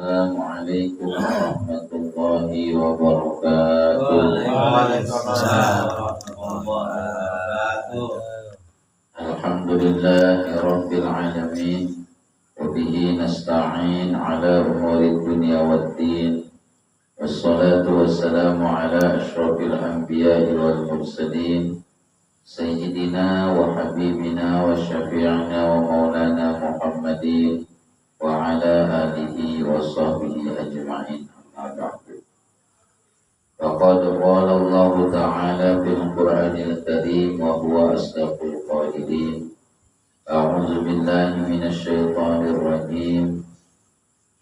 Assalamualaikum warahmatullahi wabarakatuh. Waalaikumsalam warahmatullahi wabarakatuh. Alhamdulillahirabbil alamin. Wa bihi nasta'in ala umuri dunya waddin. Wassalatu wassalamu ala asyrafil anbiya'i wal mursalin. Sayyidina wa habibina wa syafi'ina wa maulana Muhammadin wa ala alihi wa sahbihi ajma'in. Amma ba'du. Faqad qala Allah ta'ala fil Qur'anil Karim wa huwa asdaqul qailin. A'udzu billahi minasy syaithanir rajim.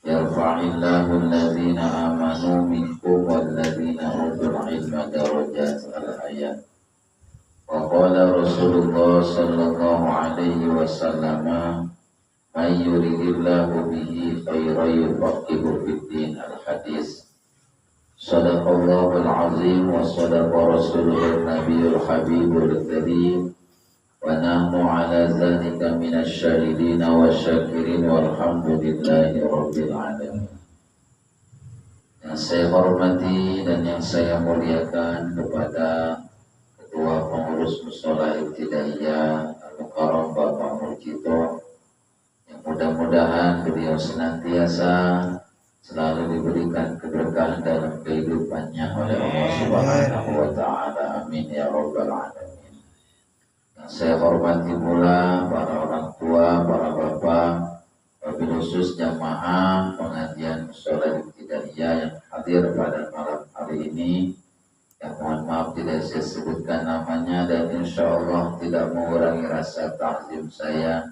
Yarfa'illahu alladhina amanu minkum walladhina utul ilma darajat al-ayat. Wa qala Rasulullah sallallahu alaihi wasallam, "May yuridillahu bihi khairan yufaqihu fid-din." Al-hadis. Shadaqallahul azim wa shadaqa rasuluhun nabiyul habibul karim. Wa nahnu ala zalika minasy syahidin wa syakirin walhamdulillahi rabbil alamin. Yang saya hormati dan yang saya muliakan kepada Ketua Pengurus Mushola Ibtidaiyah Al-Mukarram Bapak Murjito, yang mudah-mudahan beliau senantiasa selalu diberikan keberkahan dalam kehidupannya oleh Allah Subhanahu wa Ta'ala. Amin ya Rabbal Alamin. Yang saya hormati pula para orang tua, para bapak, wabil khusus jamaah pengajian Mushola Ibtidaiyah yang hadir pada malam hari ini. Ya, mohon maaf tidak saya sebutkan namanya dan insya Allah tidak mengurangi rasa takzim saya.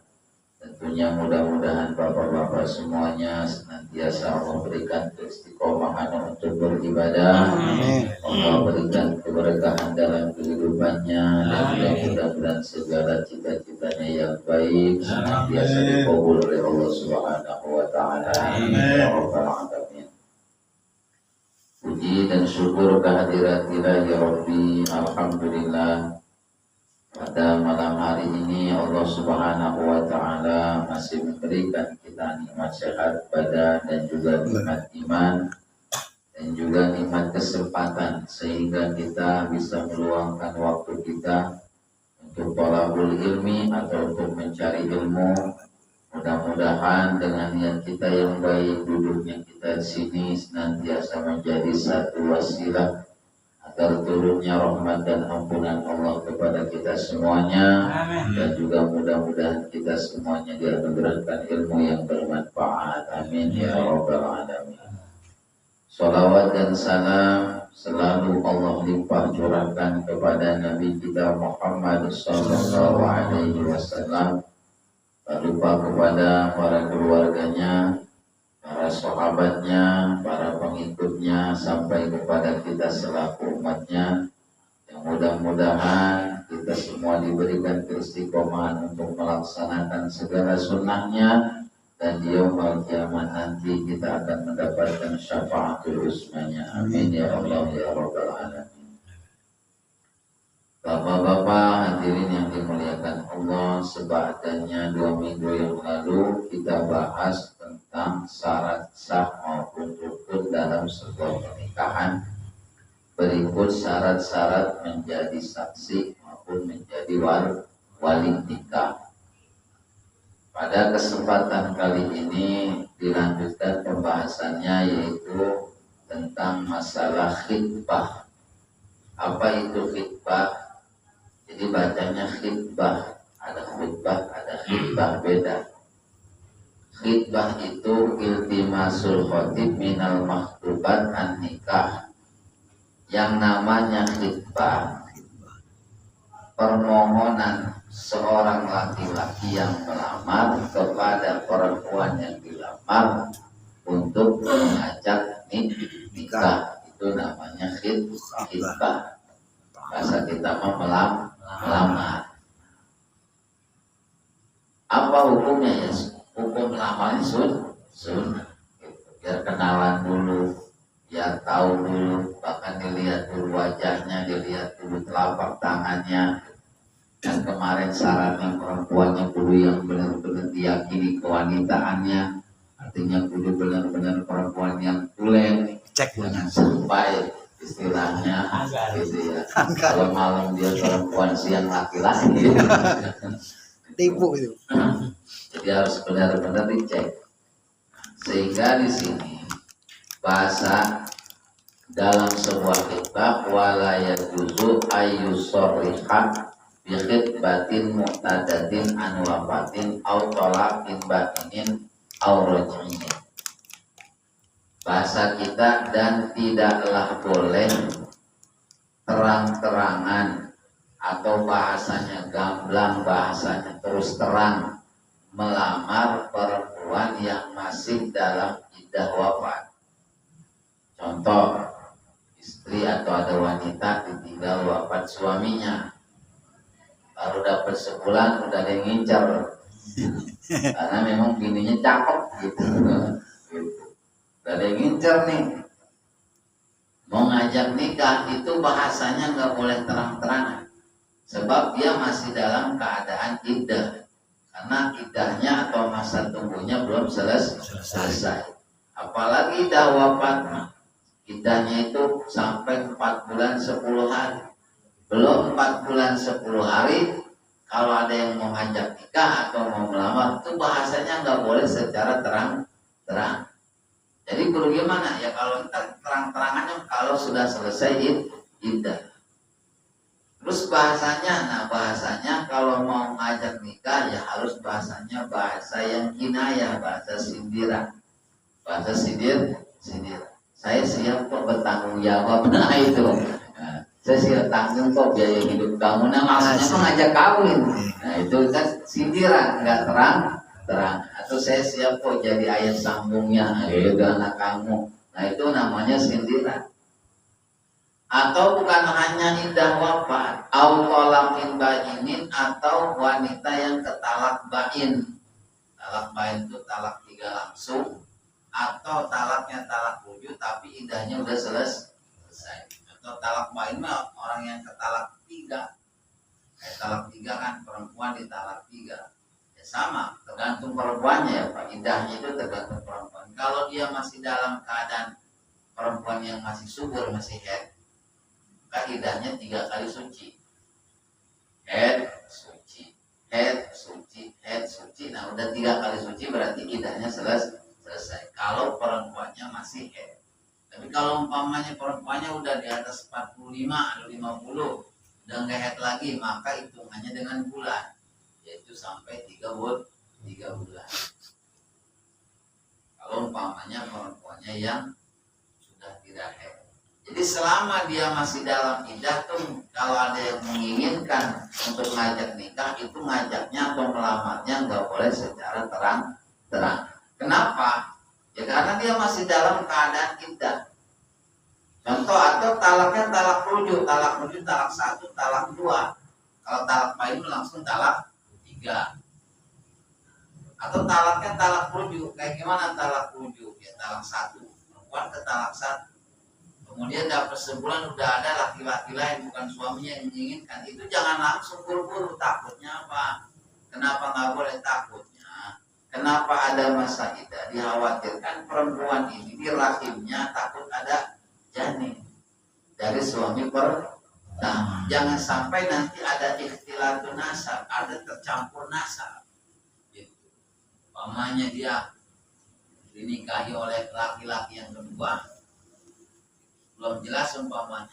Tentunya mudah-mudahan bapak-bapak semuanya senantiasa Allah berikan keistiqomahan untuk beribadah. Allah berikan keberkahan dalam kehidupannya dan mudah-mudahan segala cita-citanya yang baik senantiasa dikabul oleh Allah Subhanahu wa Ta'ala. Amin ya rabbal alamin. Puji dan syukur kehadirat Ilahi Rabbi. Alhamdulillah, pada malam hari ini Allah Subhanahu wa Ta'ala masih memberikan kita nikmat sehat badan dan juga nikmat iman dan juga nikmat kesempatan sehingga kita bisa meluangkan waktu kita untuk thalabul ilmi atau untuk mencari ilmu. Mudah-mudahan dengan niat kita yang baik, duduknya kita di sini senantiasa menjadi satu wasilah agar turunnya rahmat dan ampunan Allah kepada kita semuanya. Amin. Dan juga mudah-mudahan kita semuanya dianugerahkan ilmu yang bermanfaat. Amin ya rabbal alamin. Salawat dan salam selalu Allah limpah curahkan kepada Nabi kita Muhammad sallallahu alaihi wasallam. Tak lupa kepada para keluarganya, para sahabatnya, para pengikutnya, sampai kepada kita selaku umatnya. Yang mudah-mudahan kita semua diberikan keistiqomahan untuk melaksanakan segala sunnahnya, dan di yaumul kiamat nanti kita akan mendapatkan syafaatul usmanya. Amin ya Allah ya rabbal alamin. Bapak-bapak hadirin yang dimuliakan Allah, sebadanya 2 minggu yang lalu kita bahas tentang syarat sah maupun rukun dalam sebuah pernikahan. Berikut syarat-syarat menjadi saksi maupun menjadi wali nikah. Pada kesempatan kali ini dilanjutkan pembahasannya, yaitu tentang masalah khitbah. Apa itu khitbah? Jadi bacanya khitbah, ada khutbah, ada khitbah, beda. Khitbah itu iltimasul khotib minal makhtubat an nikah. Yang namanya khitbah, permohonan seorang laki-laki yang melamar kepada perempuan yang dilamar untuk mengajak nikah. Itu namanya khitbah. Bahasa kita melamar. Apa hukumnya ya? Hukum melamarnya sunnah. Biar kenalan dulu, biar tahu dulu, bahkan dilihat dulu wajahnya, dilihat dulu telapak tangannya. Dan kemarin syaratnya perempuannya kudu yang benar-benar diyakini kewanitaannya. Artinya kudu benar-benar perempuan istilahnya gitu ya. Kalau malam dia perempuan, siang laki-laki. Tipu itu. Jadi harus benar-benar dicek. Sehingga di sini bahasa dalam sebuah kitab wala yajuzu ayyusarriha bi khitbatin mu'tadatin an wafatin aw talaqin batinin aw raj'in. Bahasa kita, dan tidaklah boleh terang-terangan atau bahasanya gamblang, bahasanya terus terang melamar perempuan yang masih dalam iddah wafat. Contoh, istri atau ada wanita ditinggal wafat suaminya, baru dapat sebulan udah ada yang ngincar karena memang bininya cakep gitu. Udah ada yang ngincar nih, mau ngajak nikah, itu bahasanya nggak boleh terang-terangan, sebab dia masih dalam keadaan iddah, karena iddahnya atau masa tunggunya belum selesai. Apalagi iddah wafat, iddahnya itu sampai 4 bulan 10 hari. Belum 4 bulan 10 hari, kalau ada yang mau ngajak nikah atau mau melamar, itu bahasanya nggak boleh secara terang-terang. Jadi perlu gimana? Ya kalau kita terang-terangannya kalau sudah selesai iddah. Terus bahasanya, nah bahasanya kalau mau ngajak nikah ya harus bahasanya bahasa yang kinayah, bahasa sindiran. Bahasa sindiran. Saya siap kok bertanggung jawab. Nah itu. Nah, saya siap tanggung kok biaya hidup kamu. Nah maksudnya mengajak kawin. Nah itu kan sindiran, nggak terang. Atau saya siap kok jadi ayat sambungnya gitu anak kamu. Nah itu namanya sindiran. Atau bukan hanya iddah wafat, au talaqin bainin, atau wanita yang ketalak bain. Talak bain itu talak 3 langsung, atau talaknya talak rujuk tapi iddahnya udah selesai. Atau talak bain mah orang yang ketalak 3. Kayak talak 3 kan perempuan ditalak 3. Sama, tergantung perempuannya ya Pak. Iddahnya itu tergantung perempuan. Kalau dia masih dalam keadaan perempuan yang masih subur, masih haid, maka iddahnya 3 kali suci. Haid, suci, haid, suci, haid, suci. Nah udah 3 kali suci berarti iddahnya selesai. Kalau perempuannya masih haid. Tapi kalau umpamanya perempuannya udah di atas 45 atau 50, udah nggak haid lagi, maka hitungannya dengan bulan, yaitu sampai 3 bulan. Kalau umpamanya perempuannya yang sudah tidak haid. Jadi selama dia masih dalam iddah tuh, kalau ada yang menginginkan untuk ngajak nikah, itu ngajaknya atau melamarnya nggak boleh secara terang-terang. Kenapa? Ya karena dia masih dalam keadaan iddah. Contoh, atau talaknya talak rujuk, talak 1, talak 2. Kalau talak bain langsung talak 3. Atau talaknya talak rujuk. Kayak gimana talak rujuk? Ya talak 1, perempuan ke talak 1. Kemudian dapat sebulan udah ada laki-laki lain bukan suaminya yang menginginkan. Itu jangan langsung buru-buru. Takutnya apa? Kenapa nggak boleh takutnya? Kenapa ada masa iddah? Dikhawatirkan perempuan ini di rahimnya takut ada janin dari suami pertama. Jangan sampai nanti ada ikhtilatun nasab, ada tercampur nasab. Pamannya dia dinikahi oleh laki-laki yang kedua, belum jelas umpamanya,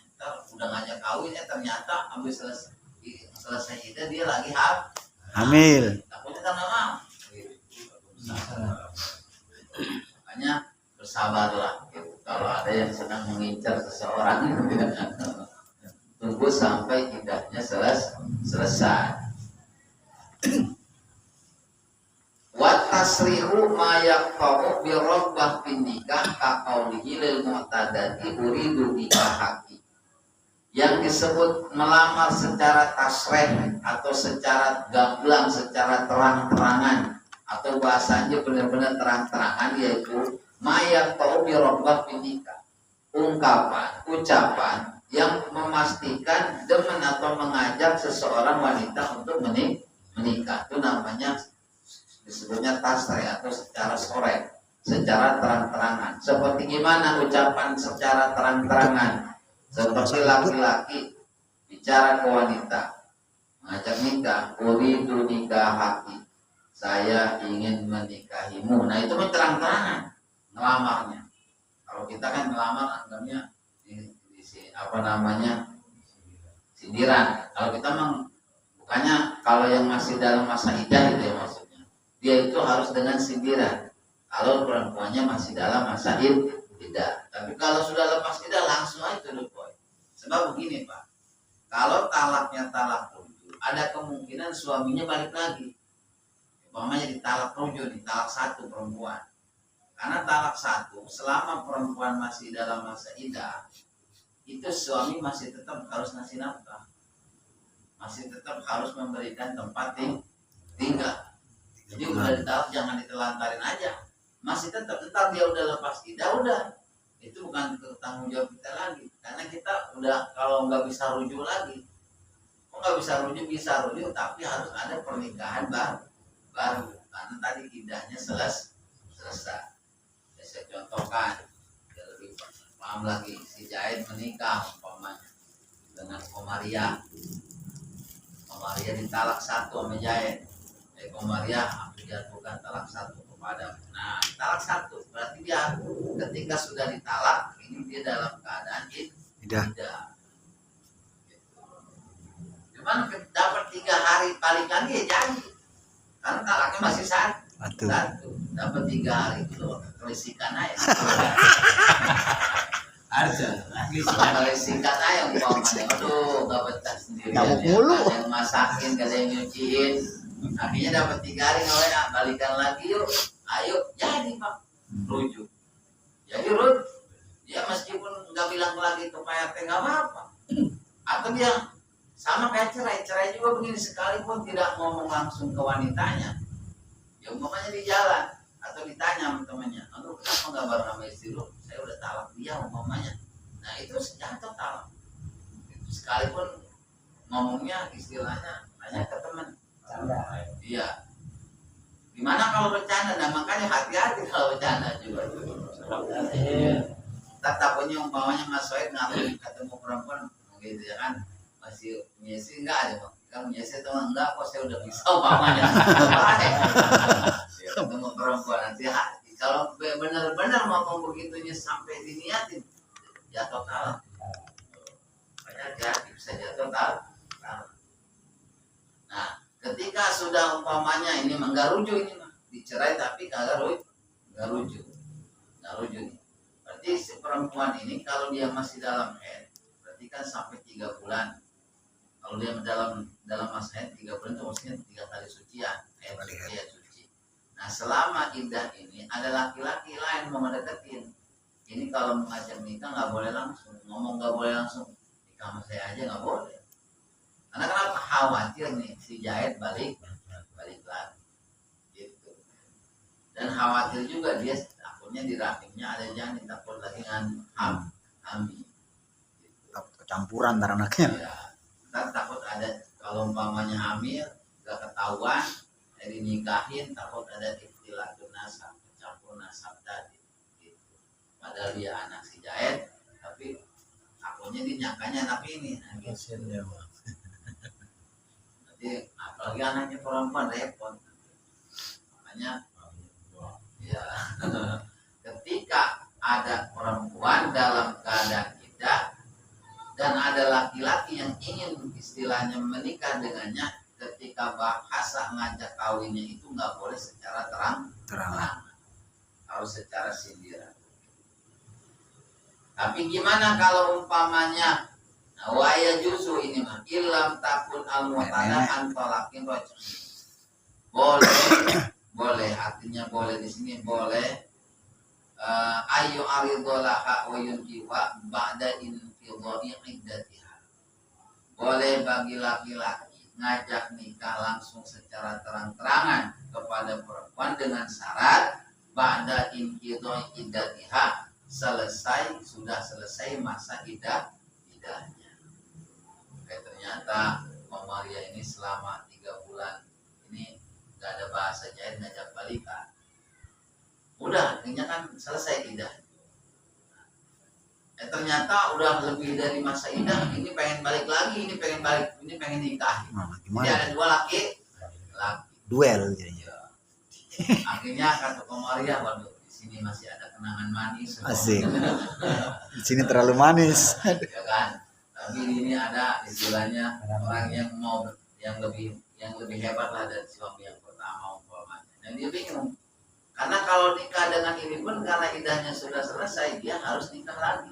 udah ngajak kawin ternyata habis selesai itu dia lagi hamil. Takutnya kan nggak mau. Makanya bersabarlah. Gitu. Kalau ada yang sedang mengincar seseorang, tunggu sampai iddahnya selesai. Wa tasrihu ma yaqta'u bi rabbah bin nikah ka qaulihi lil mu'tadati uridu nikahaki. Yang disebut melamar secara tasrih atau secara gamblang, secara terang-terangan, atau bahasanya benar-benar terang-terangan, yaitu ma yaqta'u bi rabbah bin nikah. Ucapan yang memastikan demen atau mengajak seseorang wanita untuk menikah. Itu namanya disebutnya tasrih atau secara sore, secara terang-terangan. Seperti gimana ucapan secara terang-terangan? seperti laki-laki bicara ke wanita mengajak nikah, uridu nikahaki, saya ingin menikahimu. Nah itu terang-terangan ngelamarnya. Kalau kita kan ngelamar anggapnya apa namanya sindiran. Kalau kita memang bukannya, kalau yang masih dalam masa idah itu ya maksudnya, dia itu harus dengan sindiran. Kalau perempuannya masih dalam masa idah. Tapi kalau sudah lepas idah langsung aja tuh poin. Sebab begini Pak, kalau talaknya talak rujuk, ada kemungkinan suaminya balik lagi. Umpamanya ditalak rujuk, ditalak satu perempuan. Karena talak satu, selama perempuan masih dalam masa idah, itu suami masih tetap harus ngasih nafkah, masih tetap harus memberikan tempat tinggal. Jadi udah ditalak jangan ditelantarin aja, masih tetap dia udah lepas idah, udah itu bukan tanggung jawab kita lagi, karena kita udah kalau nggak bisa rujuk lagi. Kok nggak bisa rujuk tapi harus ada pernikahan baru karena tadi idahnya selesai. Saya contohkan biar lebih paham lagi. Si Zaid menikah umpamanya dengan Komaria ditalak satu sama Zaid. Komaria aku jatuhkan talak satu kepada. Nah talak satu berarti dia ketika sudah ditalak ini dia dalam keadaan tidak. Cuman dapat 3 hari balik lagi ya jadi, karena talaknya masih satu. Dapat 3 hari itu kelisikan aja. Kelisikan aja umpamanya. Aduh gak betah sendirian. Yang masakin, gak ada yang nyuciin. Akhirnya dapat 3 hari nggak balikan lagi yuk. Ayo jadi Pak rujuk. Jadi rujuk. Dia meskipun nggak bilang lagi ke Pak RT nggak apa-apa. Atau dia sama kayak cerai juga begini, sekalipun tidak ngomong langsung ke wanitanya. Ya umpamanya di jalan atau ditanya sama temannya, aduh kenapa nggak bareng sama istri lu? Saya udah talak dia umpamanya. Nah itu jatuh talak. Sekalipun ngomongnya istilahnya hanya ke teman. Iya. Gimana kalau bercanda? Nah makanya hati-hati kalau bercanda juga. Takutnya umpamanya Mas Soed ngapain ketemu perempuan gitu ya kan, masih menyesi enggak aja Bang. Kalau menyesi teman enggak kok saya udah bisa umpamanya. Ketemu perempuan nanti kalau benar-benar mau begitunya sampai diniatin jatuh talak. Banyak jadi bisa jatuh talak. Nah ketika sudah umpamanya ini enggak rujuk, ini mah dicerai tapi kagak rujuk. Berarti si perempuan ini kalau dia masih dalam haid, berarti kan sampai 3 bulan. Kalau dia dalam masa haid 3 bulan itu maksudnya 3 kali sucian, haid suci. Nah selama iddah ini ada laki-laki lain mau mendeketin. Ini kalau mengajak nikah nggak boleh langsung, ngomong nggak boleh langsung. Nikah sama saya aja nggak boleh. Karena kenapa? Khawatir nih si Zaid balik lagi gitu. Dan khawatir juga dia takutnya di rahimnya ada janin, takut lagi dengan hamil gitu. Kecampuran antara anaknya ya, kita takut ada kalau umpamanya hamil gak ketahuan dinikahin, takut ada ikhtilatun nasab, campur nasab tadi gitu. Padahal dia anak si Zaid tapi takutnya dinyangkanya anak ini gitu. Jadi apalagi anaknya perempuan repot. Makanya ya ketika ada perempuan dalam keadaan iddah dan ada laki-laki yang ingin istilahnya menikah dengannya, ketika bahasa ngajak kawinnya itu nggak boleh secara terang-terangan, harus secara sindiran. Tapi gimana kalau umpamanya waya juzu ini mah ilam takun al-mu'tada antolakin rojul. Boleh artinya boleh di sini boleh ayu aridolaha wa yunjiwa ba'da infidhari iddatiha. Boleh bagi laki-laki ngajak nikah langsung secara terang-terangan kepada perempuan dengan syarat ba'da infidhari iddatiha, sudah selesai masa iddahnya. Ternyata Maria ini selama 3 bulan ini gak ada bahasa Zaid ngajak balikan. Udah, akhirnya kan selesai iddah. Ternyata ternyata udah lebih dari masa idah, ini pengen balik lagi, ini pengen balik, ini pengen nikah. Nah, Jadi gimana? ada dua laki. Duel jadinya. Akhirnya kata Komaria, waduh di sini masih ada kenangan manis. Asik. Di sini terlalu manis. Ya kan? Tapi ini ada istilahnya orang yang mau yang lebih hebat lah dari suami yang pertama umpamanya. Dan dia bingung. Karena kalau nikah dengan ini pun karena idahnya sudah selesai, dia harus nikah lagi.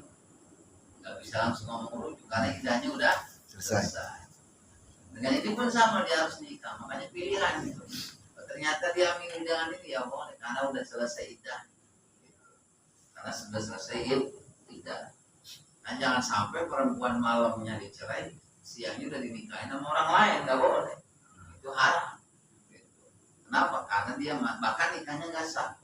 Nggak bisa langsung ngomong rujuk karena idahnya udah selesai. Dengan ini pun sama, dia harus nikah. Makanya pilihan gitu. Ternyata dia milih dengan ini ya boleh karena udah selesai idah. Karena sudah selesai idah. Nah, jangan sampai perempuan malamnya dicerai, siangnya udah dinikahin sama orang lain, nggak boleh. Itu haram. Kenapa? Karena dia bahkan nikahnya nggak sah.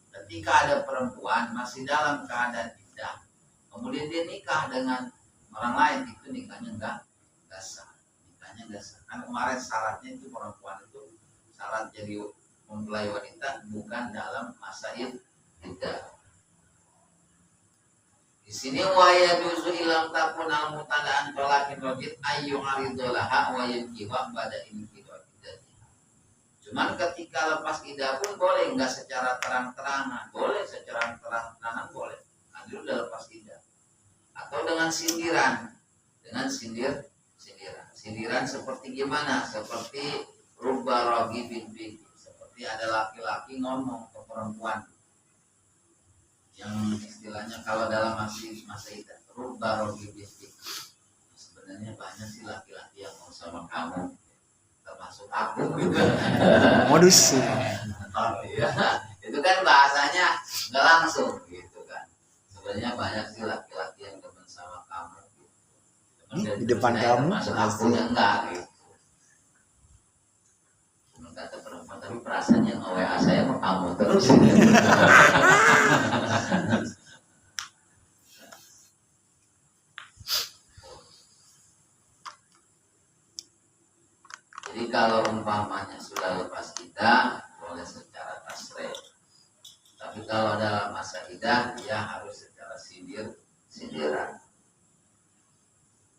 Ketika ada perempuan masih dalam keadaan iddah, kemudian dia nikah dengan orang lain, itu nikahnya nggak sah. Nikahnya nggak sah. Kan kemarin syaratnya itu perempuan itu syarat jadi mempelai wanita bukan dalam masa iddah. Di sini waya juzu ilam takun al mutadaan tolakin rojit ayu aridolaha waya jiwa pada ini. Cuman ketika lepas idah pun boleh, enggak secara terang-terangan, boleh secara terang-terangan boleh. Nah, dulu udah lepas idah. Atau dengan sindiran, sindiran seperti gimana? Seperti rubba rogi bin bin, seperti ada laki-laki ngomong ke perempuan, yang istilahnya kalau dalam masa idah, rubba rogi bin bin. Sebenarnya banyak sih laki-laki yang mau sama kamu. Termasuk aku gitu. Modus. Oh, iya. Itu kan bahasanya nggak langsung gitu kan. Sebenarnya banyak sih laki-laki yang demen sama kamu gitu. Di depan kamu termasuk aku yang enggak gitu. Cuma kata perempuan tapi perasaan yang WA saya mau kamu terus. Jadi kalau umpamanya sudah lepas idah boleh secara tasrih. Tapi kalau dalam masa idah dia harus secara sindiran.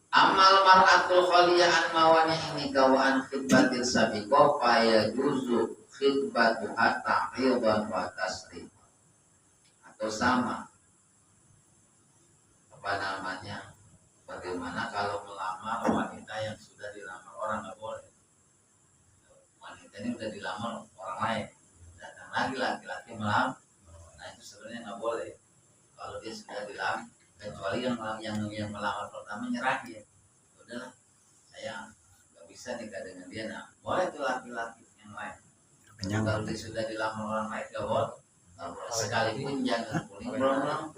Amal mar'atul khaliyah an mawani ini kawaan khidbatil sabiqah fa yajuzu khidbatuha ta'ridan wa tasrih. Atau sama apa namanya? Bagaimana kalau melamar wanita yang sudah dilamar orang, nggak boleh. Wanita ini udah dilamar orang lain, datang lagi laki-laki melamar, nah itu sebenarnya nggak boleh. Kalau dia sudah dilamar, kecuali yang melamar pertama nyerah dia, udahlah saya nggak bisa nikah dengan dia, nah boleh tuh laki-laki yang lain. Kalau dia sudah dilamar orang lain nggak boleh, sekalipun jangan kuning berulang.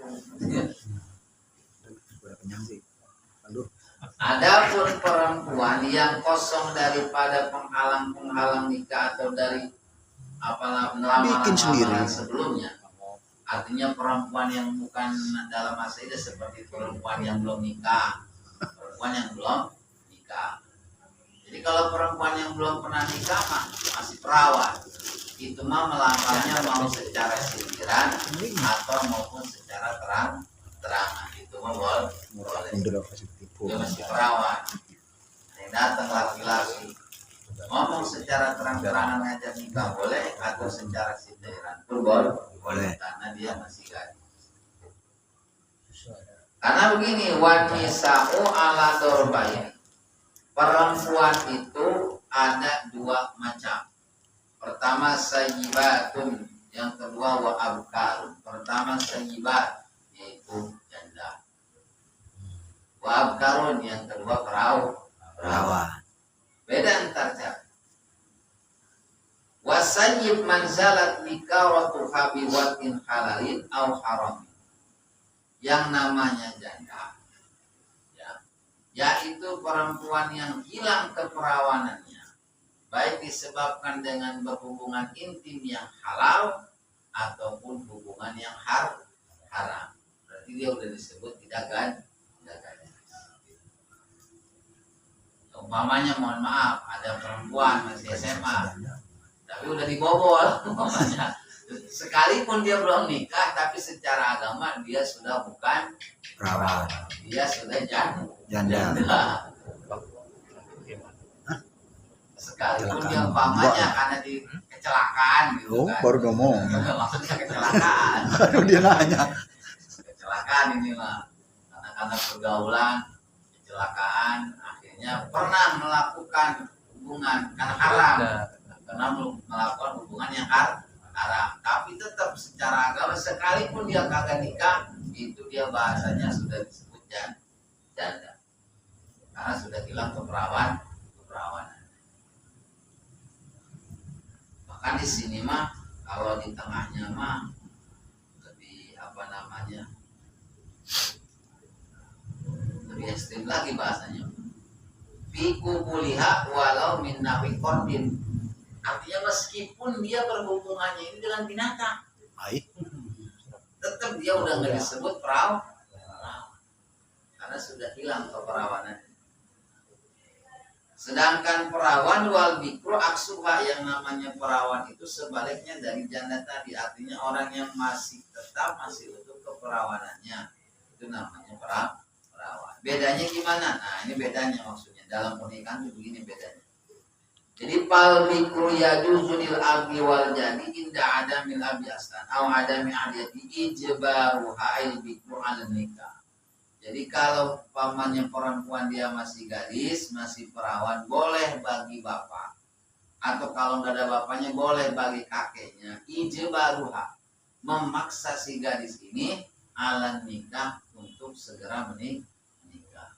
Adapun perempuan yang kosong daripada penghalang nikah atau dari lamaran sebelumnya, artinya perempuan yang bukan dalam masa idah seperti perempuan yang belum nikah, Jadi kalau perempuan yang belum pernah nikah masih perawan, itu mah melamarnya mau secara sindiran atau maupun secara terang-terangan, itu mah boleh. Dia masih perawan, yang datang laki-laki ngomong secara terang-terangan aja nikah boleh, atau secara sindiran pun boleh, karena dia masih gadis. Karena begini, wanisa'u ala dorbain, perempuan itu ada dua macam. Pertama sayyibatun, yang kedua wa abkar. Pertama sayyibat, yaitu janda. Wa abkarun, yang kedua perawan. Beda antaranya. Wa sayyib manzalat bikaratuha biwatin halalin au haram. Yang namanya janda, yaitu perempuan yang hilang keperawanannya, baik disebabkan dengan berhubungan intim yang halal ataupun hubungan yang haram. Berarti dia udah disebut tidak gadis. Umpamanya mohon maaf, ada perempuan masih SMA, tapi udah dibobol, umpamanya Sekalipun dia belum nikah, tapi secara agama dia sudah bukan Perawan. dia sudah Janda. Sekalipun dia Kecelakaan. umpamanya karena di kecelakaan gitu Oh, kan. baru ngomong. Maksudnya kecelakaan. Aduh, dia nanya. Kecelakaan ini mah karena pergaulan, kecelakaan, akhirnya pernah melakukan hubungan karena haram, karena melakukan hubungan yang haram, tapi tetap secara agama sekalipun dia kagak nikah, itu dia bahasanya sudah disebut janda, karena sudah hilang keperawanan. Bahkan di sini mah kalau di tengahnya mah lebih lebih ekstrim lagi bahasanya. Fiku kuliha walau min nawi kordin. Artinya meskipun dia berhubungannya ini dengan binatang, Baik. tetap dia udah nggak disebut perawan karena sudah hilang keperawanan. Sedangkan perawan wal bikru aksuha, yang namanya perawan itu sebaliknya dari janda tadi, artinya orang yang masih utuh keperawanannya, itu namanya perawan. Bedanya gimana? Nah, ini bedanya maksudnya dalam pernikahan itu begini bedanya. Jadi pal bikru yajuzu lil abi wal jadi inda adamil abi aslan aw adami adiyati ijbaruha il bikru al nikah. Jadi kalau pamannya perempuan dia masih gadis, masih perawan, boleh bagi bapak. Atau kalau nggak ada bapaknya boleh bagi kakeknya. Ijbaruha, memaksa si gadis ini ala nikah untuk segera menikah.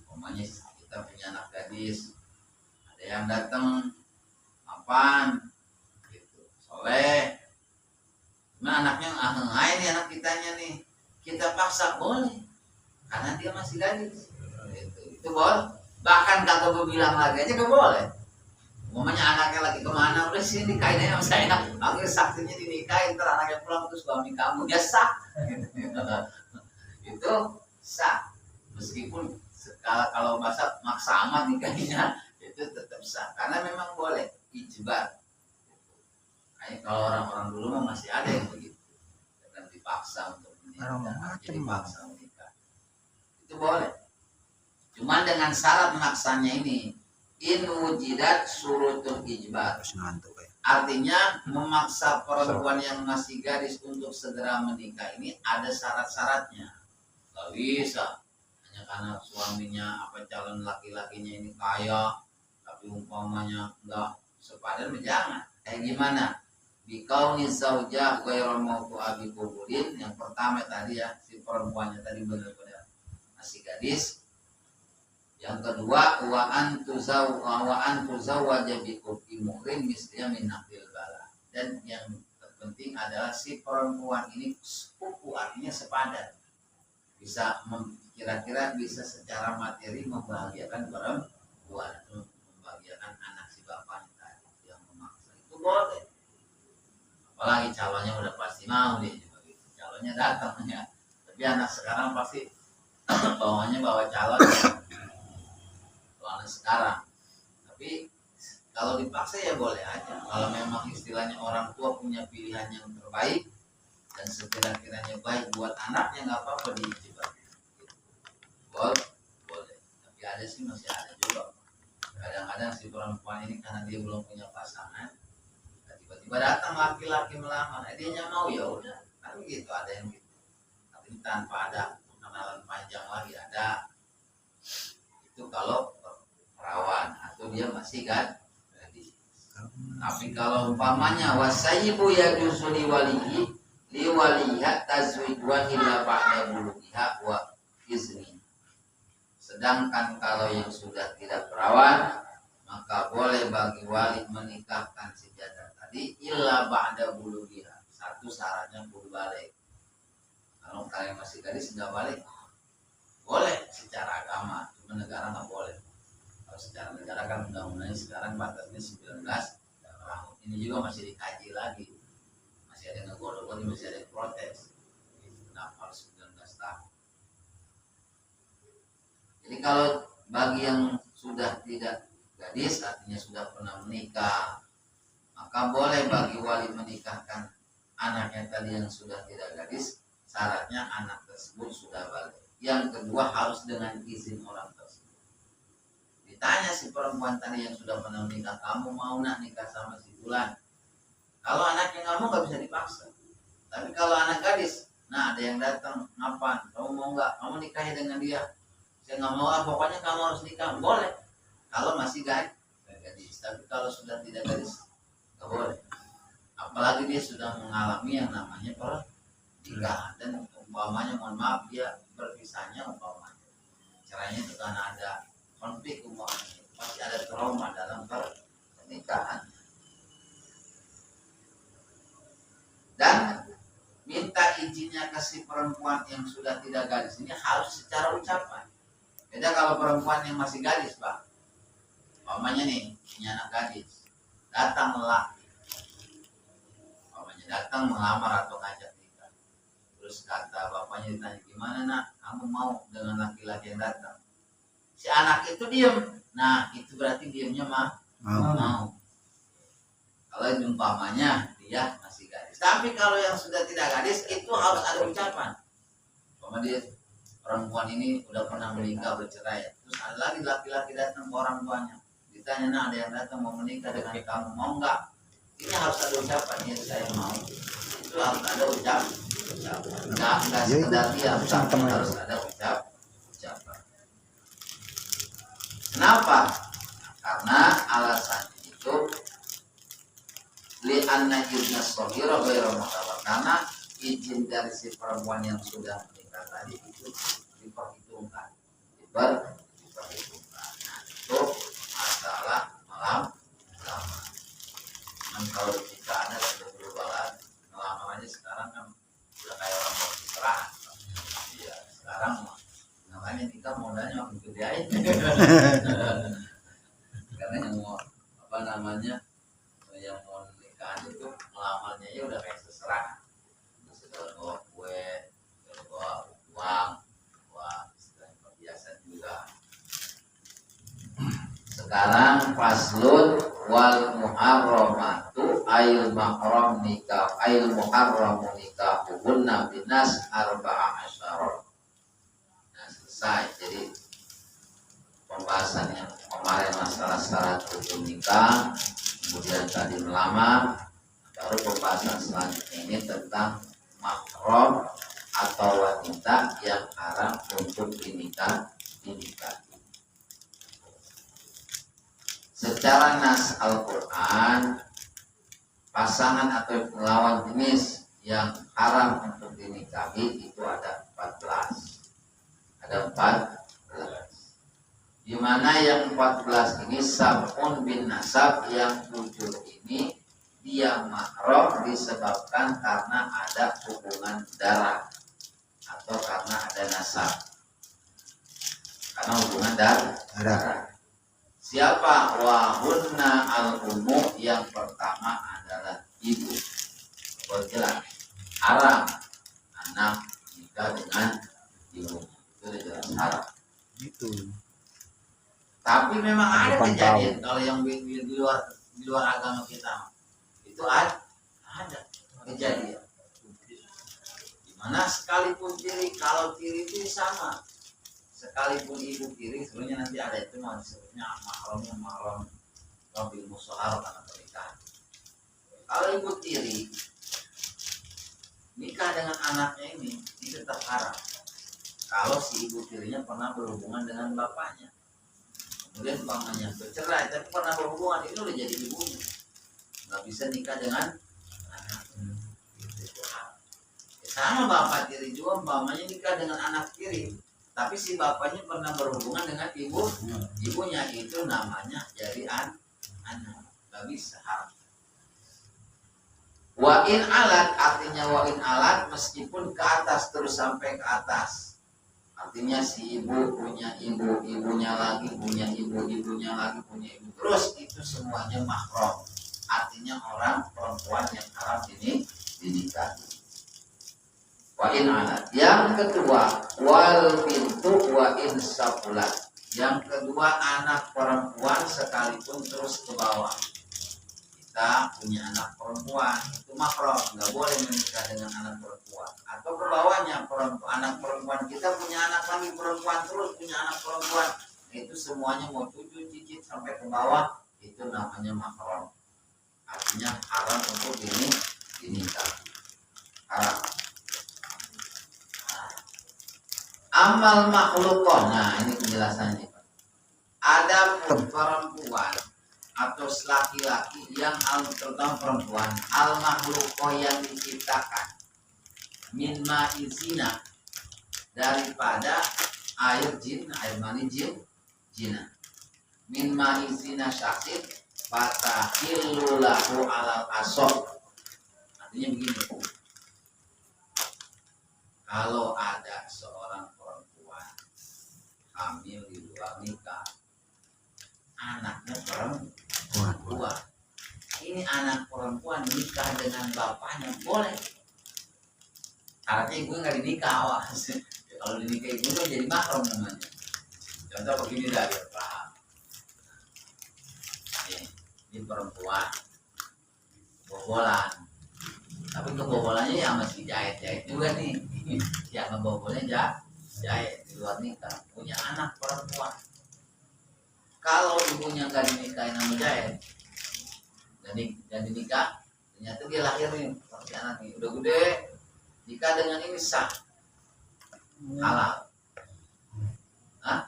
Pamannya kita punya anak gadis, ada yang datang, apaan, gitu, soleh. Nah anaknya ini anak kitanya nih. Kita paksa boleh karena dia masih gadis, itu boleh. Bahkan kagak bilang lagi aja gak boleh. Umumnya anaknya lagi kemana, udah sini nikahin aja sama saya, panggil saksinya dinikahin, ntar anaknya pulang terus suami kamu ya sah. Itu sah, meskipun kalau maksa amat nikahnya itu tetap sah karena memang boleh ijbar. Kayak kalau orang-orang dulu mah masih ada yang begitu, dan dipaksa untuk dipaksa menikah, itu boleh. Cuman dengan syarat maksanya ini in wujidat surutul ijbar, artinya memaksa perempuan yang masih gadis untuk segera menikah ini ada syarat-syaratnya. Gak bisa hanya karena suaminya calon laki-lakinya ini kaya tapi umpamanya enggak sepadan, jangan. Kayak gimana? Bikauni zaujah ghairu mautu abi kubulin. Yang pertama tadi ya, si perempuannya tadi benar-benar masih gadis. Yang kedua wa antuzawwaja bi qurbi muhrim misliya min naqil bala. Dan yang terpenting adalah si perempuan ini sepupu, artinya sepadan. Bisa kira-kira bisa secara materi membahagiakan perempuan, membahagiakan anak si bapaknya tadi yang memaksa, itu boleh. Apalagi calonnya udah pasti mau dia juga gitu. Calonnya datang ya. Tapi anak sekarang pasti bawanya bawa calon sekarang. Tapi kalau dipaksa ya boleh aja. Kalau memang istilahnya orang tua punya pilihan yang terbaik dan sekira-kiranya baik buat anaknya, nggak apa-apa diijibah. Boleh. Tapi ada sih, masih ada juga. Kadang-kadang si perempuan ini karena dia belum punya pasangan, tiba-tiba datang laki-laki melamar, dia nya mau, ya udah, kan gitu, ada yang gitu. Tapi tanpa ada pengenalan panjang lagi ada. Itu kalau perawan atau dia masih gadis. Tapi kalau umpamanya wasaibu yajuzu liwaliha tazwij wa illa ba'da bulughiha wa izni. Sedangkan kalau yang sudah tidak perawan, maka boleh bagi wali menikahkan si janda tadi illa ba'da bulughiha. Satu syaratnya kudu balik. Kalau kalian masih gadis nggak balik, boleh secara agama, cuma negara nggak boleh. Kalau secara negara kan undang-undangnya sekarang batasnya 19 tahun. Ini juga masih dikaji lagi, masih ada yang ngegodok, masih ada yang protes. Kenapa harus 19 tahun? Jadi kalau bagi yang sudah tidak gadis, artinya sudah pernah menikah, maka boleh bagi wali menikahkan anaknya tadi yang sudah tidak gadis, syaratnya anak tersebut sudah balik. Yang kedua harus dengan izin orang tersebut. Ditanya si perempuan tadi yang sudah pernah menikah, kamu mau nak nikah sama si Fulan? Kalau anaknya nggak mau nggak bisa dipaksa. Tapi kalau anak gadis, nah ada yang datang, ngapain? Kamu mau nggak? Kamu nikahi dengan dia? Saya nggak mau, pokoknya kamu harus nikah. Boleh. Kalau masih gadis. Tapi kalau sudah tidak gadis, nggak boleh. Apalagi dia sudah mengalami yang namanya pernikahan, dan umpamanya, mohon maaf, dia berpisahnya umpamanya caranya itu karena ada konflik, umpamanya pasti ada trauma dalam pernikahan. Dan minta izinnya ke si perempuan yang sudah tidak gadis ini harus secara ucapan. Beda kalau perempuan yang masih gadis, Pak. Umpamanya nih, punya anak gadis, datang lelaki, datang melamar atau ngajak nikah. Terus kata bapaknya, ditanya, gimana nak, kamu mau dengan laki-laki yang datang? Si anak itu diem. Nah itu berarti diemnya mau. Kalau umpamanya dia masih gadis. Tapi kalau yang sudah tidak gadis itu harus ada ucapan. Umpamanya dia perempuan ini udah pernah menikah, bercerai, terus ada lagi laki-laki datang ke orang tuanya, ditanya, nah ada yang datang mau menikah dengan kamu, mau nggak? Ini harus ada ucapan, ya saya mau. Itu harus ada ucapan. Nggak sekedar diam, tapi harus ada ucapan. Kenapa? Karena alasannya itu li'anna idna shaghira ghairu mu'tabar. Karena izin dari si perempuan yang sudah menikah tadi itu diperhitungkan. Diperhitungkan. Nah, itu masalah melamar. Kalau kita ada berubah ngelamar aja sekarang kan udah kayak orang mau istirahat. Iya, sekarang namanya kita modalnya makin gede aja. Karena yang mau yang mau nikahan itu melamarnya ya udah kayak seserah. Sudah bawa kue, bawa uang, bawa istilahnya perhiasan juga. Sekarang faslun wal muharramatu ail mahram nikah ail muharramu nikahuhunna binas arba'a asyara. Nah selesai. Jadi pembahasan yang kemarin masalah syarat hukum nikah, kemudian tadi melamar, baru pembahasan selanjutnya ini tentang mahram atau wanita yang haram untuk dinikahi. Secara nas Al-Quran, pasangan atau lawan jenis yang haram untuk dinikahi itu ada 14. Ada 14. Di mana yang 14 ini sab'un bin nasab, yang 7 ini dia mahram disebabkan karena ada hubungan darah atau karena ada nasab. Karena hubungan darah. Siapa? Wahunna al-umu, yang pertama adalah ibu. Jelas haram anak nikah dengan ibu, itu jelas haram. Itu. Tapi memang ada kejadian kalau yang di luar agama kita itu ada kejadian. Dimana sekalipun tiri, kalau tiri itu sama. Sekalipun ibu tiri, sebenarnya nanti ada itu mau disebutnya mahram bil musahar karena pernikahan. Kalau ibu tiri nikah dengan anaknya ini tetap haram. Kalau si ibu tirinya pernah berhubungan dengan bapaknya, kemudian bapaknya bercerai tapi pernah berhubungan, itu udah jadi ibunya, nggak bisa nikah dengan anaknya. Sama bapak tiri juga, bapaknya nikah dengan anak tiri, tapi si bapaknya pernah berhubungan dengan ibunya, itu namanya jadi anak, nggak bisa haram. Wa in alat, artinya wa in alat meskipun ke atas terus sampai ke atas, artinya si ibu punya ibu, ibunya lagi punya ibu, ibunya lagi punya ibu, terus itu semuanya mahram, artinya orang perempuan yang haram ini dinikahi. Wa in alat. Yang kedua, wal bintu wa in sabulat. Yang kedua, anak perempuan sekalipun terus ke bawah. wanita punya anak perempuan, itu mahram, nggak boleh menikah dengan anak perempuan. Atau ke bawahnya, anak perempuan kita punya anak lagi perempuan, terus punya anak perempuan, itu semuanya mau cucu cicit sampai ke bawah, itu namanya mahram. Artinya haram untuk dinikah, haram. Amal makhlukoh, nah ini penjelasannya. Ada perempuan atau laki-laki yang terutama perempuan al makhlukoh yang diciptakan min ma'izina daripada air mani jina min ma'izina syaksin fatahillulahu alal asob. Artinya begini, kalau ada seorang perempuan hamil di luar nikah, anaknya perempuan, ini anak perempuan nikah dengan bapaknya boleh. Artinya ibu nggak dinikah, awas. Kalau dinikah ibu itu jadi mahram namanya. Contoh begini dah biar paham. Ini perempuan bobolan, tapi kebobolannya yang masih jahit juga nih. Yang ngebobolnya jahit di luar nikah, punya anak perempuan. Kalau ibunya nggak dinikahin sama jahit dan dinikah, ternyata dia lahir nih seperti anak nih, udah gede, nikah dengan ini sah, halal. Hah?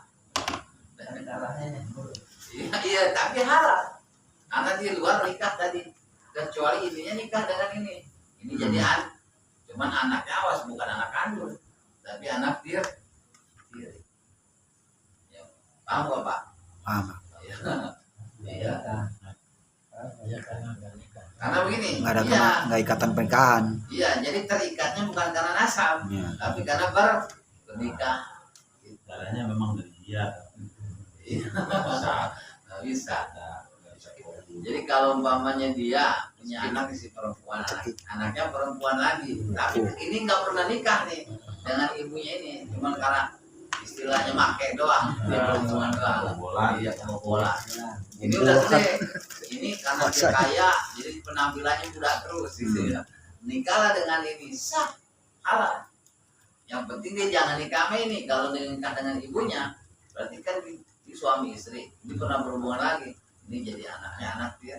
Iya, tapi halal. Karena di luar nikah tadi, kecuali ininya nikah dengan ini jadi cuman anaknya awas, bukan anak kandung, tapi anak tiri. Ya, paham gak Pak? Paham. Iya. Karena begini, Nggak ada nggak ikatan pernikahan. Iya, jadi terikatnya bukan karena nasab, Ya. tapi karena bernikah. Caranya memang dari dia. Iya, nggak bisa. Jadi kalau umpamanya dia punya anak si perempuan, anaknya perempuan lagi, tapi ini nggak pernah nikah nih dengan ibunya ini, cuma karena istilahnya make doang, dia perempuan doang, dia kebobolan. Ini udah gede, ini karena dia kaya, jadi penampilannya udah terus, gitu ya. Nikahlah dengan ini sah, halal. Yang penting dia jangan nikah sama ini. Kalau dia nikah dengan ibunya, berarti kan di suami istri, ini pernah berhubungan lagi. Ini jadi anaknya anak dia,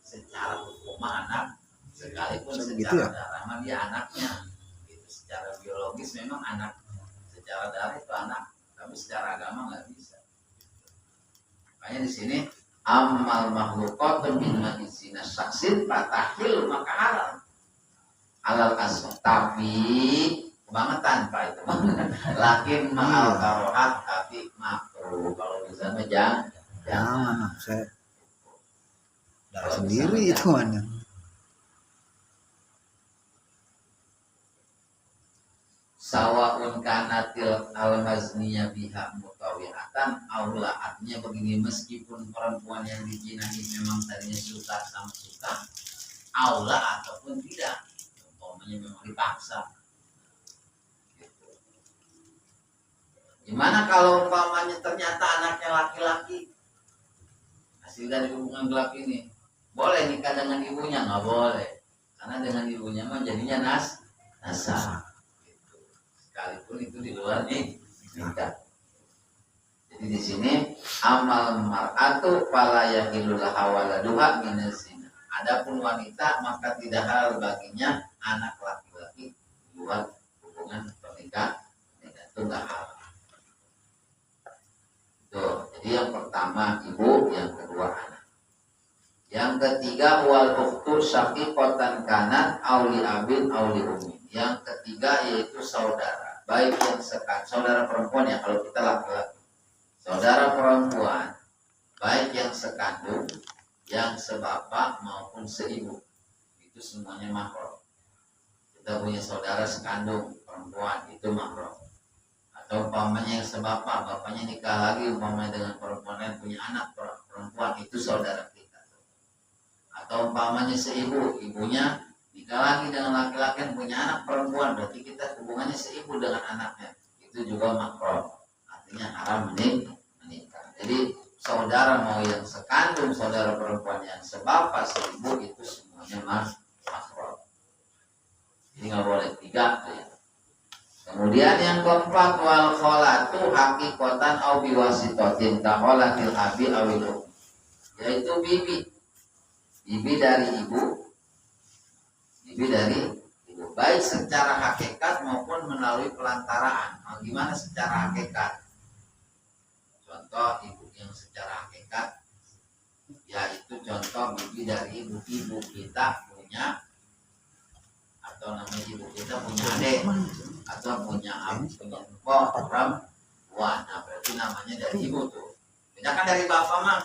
secara hukum anak, sekalipun secara darah mah dia anaknya. Itu secara biologis memang anak, secara darah itu anak, tapi secara agama nggak bisa. Makanya di sini amal makhlukot min ma'izina saksin patahil maka halal asal, tapi kebangetan Pak itu. Lakin mahal karohat tapi makruh. Kalau misalnya Jangan, saya darah sendiri itu mana. Sawaun kanatil al-mazniyah biha mutawihatan aula. Artinya begini, meskipun perempuan yang dijinahi memang tadinya suka sama suka, aula ataupun tidak, umpamanya memang dipaksa. Gitu. Gimana kalau umpamanya ternyata anaknya laki-laki, hasil dari hubungan gelap ini, boleh nikah dengan ibunya? Nggak boleh, karena dengan ibunya mah jadinya nasab. Sekalipun itu di luar nikah. Jadi di sini amal mar'atu fala yahillu laha waladuha minazina. Adapun wanita maka tidak halal baginya anak laki-laki luar hubungan pernikahan. Itu enggak halal. Tuh, jadi yang pertama ibu, yang kedua anak. Yang ketiga wal ukhtu syaqiqatan kanat auli abin auli ummi. Yang ketiga yaitu saudara, baik yang saudara perempuan ya, kalau kita laki-laki. Saudara perempuan baik yang sekandung, yang sebapak maupun seibu. Itu semuanya mahram. Kita punya saudara sekandung perempuan, itu mahram. Atau umpamanya yang sebapak, bapaknya nikah lagi umpamanya dengan perempuan yang punya anak perempuan, itu saudara kita. Atau umpamanya seibu, ibunya nikah lagi dengan laki-laki yang punya anak perempuan, berarti kita hubungannya seibu dengan anaknya, itu juga mahram, artinya haram menikah. Jadi saudara mau yang sekandung, saudara perempuan yang sebapak, seibu, itu semuanya mahram. Jadi nggak boleh 3 ya. Kemudian yang keempat, wal kholatu hakikotan au biwasitotin kaholatil abi awil, yaitu bibi dari ibu, baik secara hakikat maupun melalui pelantaraan. Nah, gimana secara hakikat? Contoh ibu yang secara hakikat, yaitu contoh bibi dari ibu kita punya, atau namanya ibu kita punya adik, atau punya perempuan. Nah, berarti namanya dari ibu tuh. Beda kan dari bapak mah.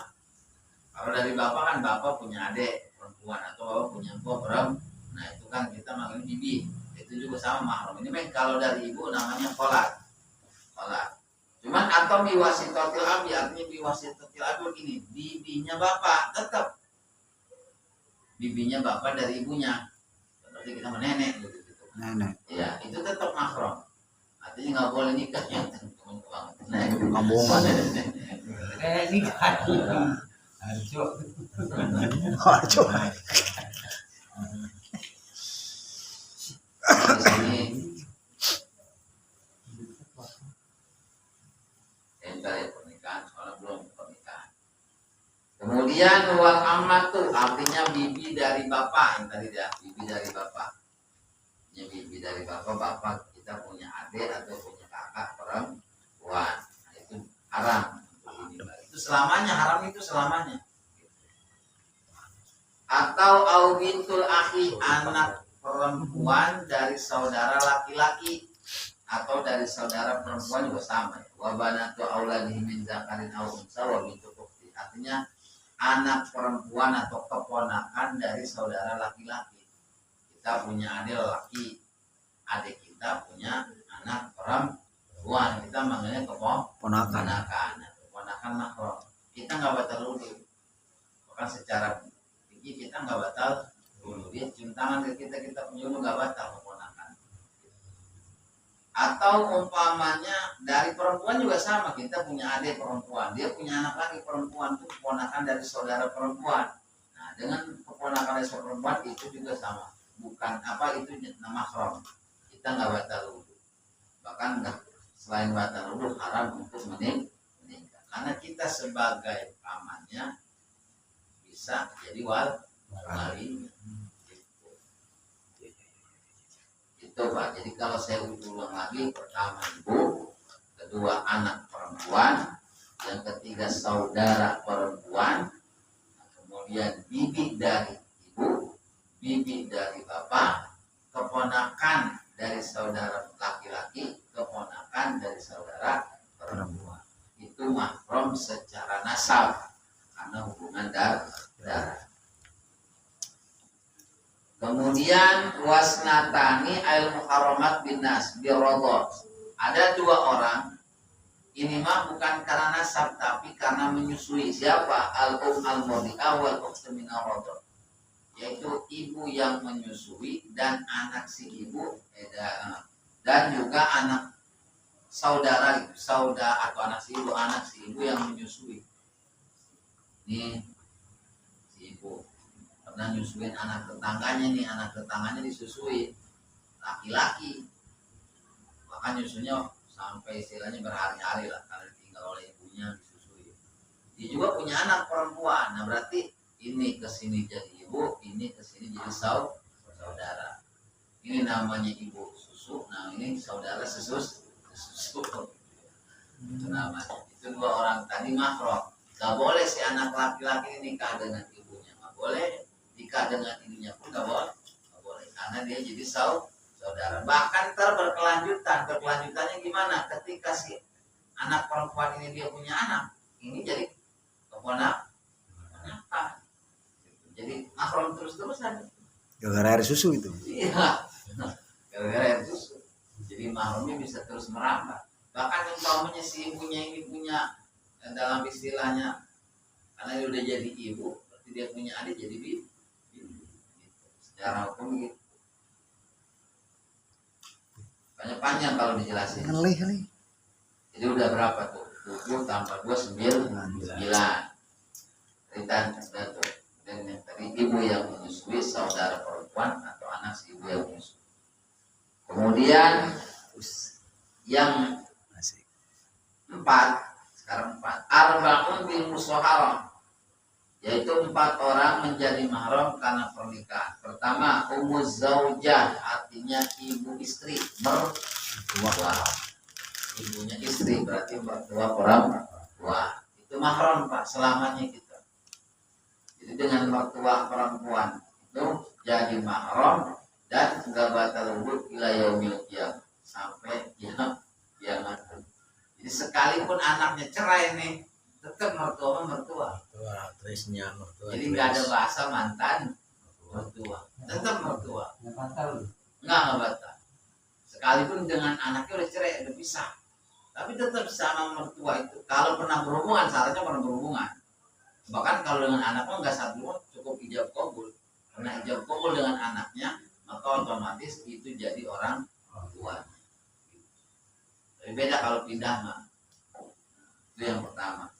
Kalau dari bapak kan bapak punya adik perempuan atau bapak punya perempuan. Nah itu kan kita manggilnya bibi. Itu juga sama mahram. Ini kalau dari ibu namanya kholat. Cuman atau biwasitotil abi, artinya biwasitotil abi begini, bibinya bapak tetap. Bibinya bapak dari ibunya. Berarti kita menenek gitu. Nenek. Ya, itu tetap mahram. Artinya nggak boleh nikah yang teman-teman. Kampungan. Nikah. Harjo. Harjo. Di sini entar ya pernikahan, soalnya belum pernikahan. Kemudian wal amatu artinya bibi dari bapak, yang tadi ya, bibi dari bapak. Ya, bibi dari bapak kita punya adik atau punya kakak perempuan. Nah, itu haram. Itu selamanya, haram itu selamanya. Atau au bintul akhi, anak perempuan dari saudara laki-laki atau dari saudara perempuan juga sama. Wa banatu auladihi min zakarin aw unsa wa bintu ukhti. Artinya anak perempuan atau keponakan dari saudara laki-laki. Kita punya adik laki, adik kita punya anak perempuan, kita manggilnya keponakan. Keponakan mahram. Kita nggak batal wudhu. Bahkan secara fikih kita nggak batal wudhu. Dia cium tangan ke kita punya wudhu nggak batal keponakan. Atau umpamanya dari perempuan juga sama, kita punya adik perempuan, dia punya anak lagi perempuan, itu keponakan dari saudara perempuan. Nah dengan keponakan dari saudara perempuan itu juga sama, bukan apa itu nama mahram. Kita nggak batal wudhu, bahkan nggak, selain batal wudhu haram untuk menikah, karena kita sebagai pamannya bisa jadi wali. Itu Pak. Jadi kalau saya ulang lagi, pertama ibu, kedua anak perempuan, yang ketiga saudara perempuan, kemudian bibi dari ibu, bibi dari bapak, keponakan dari saudara laki-laki, keponakan dari saudara perempuan. Itu mahram secara nasab karena hubungan darah. Kemudian wasnatani al muharramat binas birodot. Ada 2 orang. Ini mah bukan karena nasab tapi karena menyusui. Siapa? Al-um al-modi'ah wal ukhtumina rodot. Yaitu ibu yang menyusui dan anak si ibu dan juga anak saudara atau anak si ibu yang menyusui. Ini si ibu pernah nyusuin anak tetangganya disusui laki-laki, bahkan nyusunya sampai istilahnya berhari-hari lah karena ditinggal oleh ibunya disusui. Dia juga punya anak perempuan, nah berarti ini kesini jadi ibu, ini kesini jadi saudara. Ini namanya ibu susu, nah ini saudara susu. Itu namanya. Itu 2 orang tadi mahram. Gak boleh si anak laki-laki ini nikah dengan ibunya, gak boleh. Nikah dengan ibunya pun gak boleh, karena dia jadi saudara. Bahkan berkelanjutannya gimana? Ketika si anak perempuan ini dia punya anak, ini jadi keponakan. Jadi mahram terus-terusan. Gara-gara air susu itu. Iya, gara-gara air susu. Jadi mahramnya bisa terus merambah. Bahkan umpamanya si ibunya ini punya, dalam istilahnya, karena dia udah jadi ibu, berarti dia punya adik jadi bibi. Secara hukum gitu. Panjang kalau dijelasin. Ngelih. Jadi udah berapa tuh? 7 tambah 2 9. Dan yang tadi ibu yang menyusui saudara perempuan atau anak si ibu yang menyusui. Kemudian yang Asik. 4, sekarang 4. Arba'un bil musaharah, yaitu 4 orang menjadi mahram karena pernikahan. Pertama, umuz zaujah, artinya ibu istri, mertua. Ibunya istri berarti mertua perempuan. Itu mahram Pak, selamanya kita. Jadi dengan mertua perempuan itu jadi mahram dan enggak batal wudhu ila yaumil qiyamah, sampai kiamat. Jadi sekalipun anaknya cerai nih, tetap mertua. Mertua terusnya mertua. Jadi nggak ada bahasa mantan mertua, tetap mertua. Nggak batal. Nggak batal. Sekalipun dengan anaknya udah cerai, udah pisah, tapi tetap sama mertua itu. Kalau pernah berhubungan, syaratnya pernah berhubungan. Bahkan kalau dengan anaknya nggak satu, cukup ijab kabul. Karena ijab kabul dengan anaknya, maka otomatis itu jadi orang tua. Tapi beda kalau pindah mah. Itu yang pertama.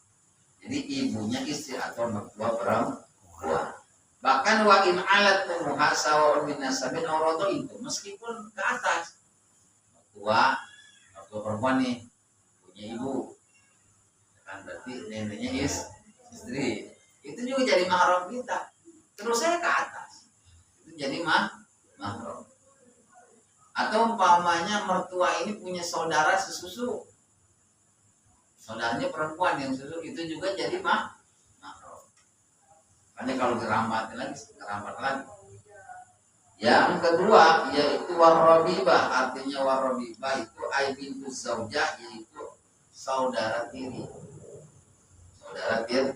Jadi ibunya istri atau mertua perempuan. Bahkan wa in alat muhasawa min nasabin aurado itu meskipun ke atas. Mertua perempuan nih punya ibu. Kan berarti neneknya istri. Itu juga jadi mahram kita. Terus saya ke atas. Itu jadi mahram. Atau umpamanya mertua ini punya saudara sesusu. Saudaranya perempuan yang susu, itu juga jadi mahram. Karena kalau gerambat lagi. Yang kedua yaitu warrabibah, artinya warrabibah itu aibintu zaujah, yaitu saudara tiri. Saudara tiri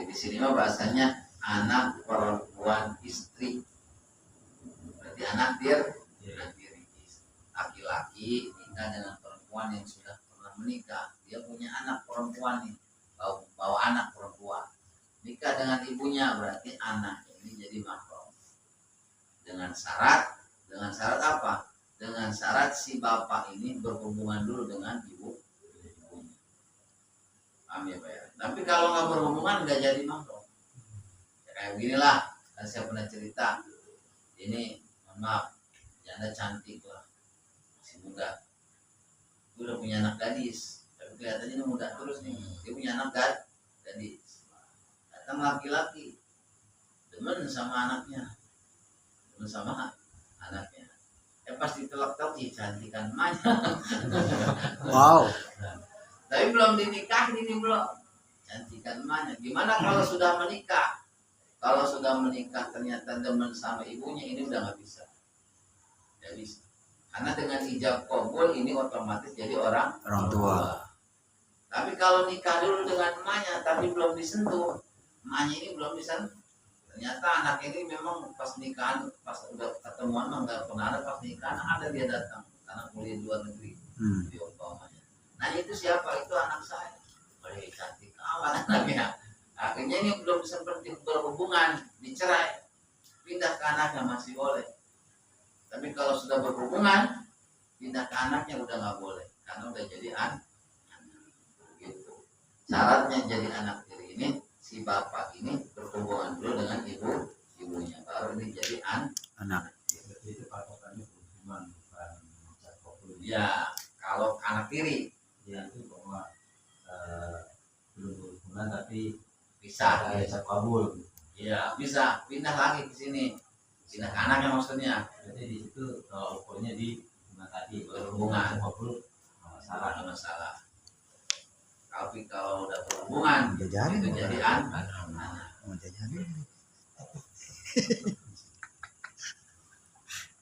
di sini mah bahasanya anak perempuan istri. Berarti anak tiri. Laki-laki nikah dengan perempuan yang sudah pernah menikah, dia punya anak perempuan nih, bawa anak perempuan, nikah dengan ibunya, berarti anak ini jadi mahram. Dengan syarat apa? Dengan syarat si bapak ini berhubungan dulu dengan ibunya. Paham ya Pak ya? Tapi kalau nggak berhubungan nggak jadi mahram. Ya, kayak beginilah, kan saya pernah cerita. Ini mohon maaf, janda cantik lah, masih muda. Gue udah punya anak gadis, tapi kelihatannya dia muda terus nih. Dia punya anak gadis. Datang laki-laki, demen sama anaknya. Pas ditelok-telok, cantikan emaknya. Wow. Tapi belum dinikahin ini belum. Cantikan emaknya. Gimana kalau sudah menikah? Kalau sudah menikah ternyata demen sama ibunya, ini udah nggak bisa. Nggak bisa. Karena dengan ijab kabul ini otomatis jadi orang tua. Tapi kalau nikah dulu dengan emaknya tapi belum disentuh, emaknya ini belum disentuh. Ternyata anak ini memang pas nikahan, pas udah ketemuan nggak pernah ada, pas nikahan ada dia datang karena kuliah di luar negeri. Di umpamanya. Nah itu siapa? Itu anak saya. Boleh cantik amat anaknya. Akhirnya ini belum sempat berhubungan, dicerai, pindah ke anaknya masih boleh. Tapi kalau sudah berhubungan, pindah ke anaknya udah nggak boleh, karena udah jadi anak. Gitu. Syaratnya jadi anak tiri ini, si bapak ini berhubungan dulu dengan ibunya, baru ini jadi anak. Itu patokannya berhubungan, bukan kabul. Ya, kalau anak tiri, Ya itu bahwa belum berhubungan tapi bisa. ada kabul. Ya, bisa pindah lagi ke sini, pindah ke anaknya maksudnya. Jadi di situ ukurnya di hubungan tadi Berhubungan. kabul Salah nggak masalah. Tapi kalau udah berhubungan, Jajanin. itu jadi anak. Mau jajanin.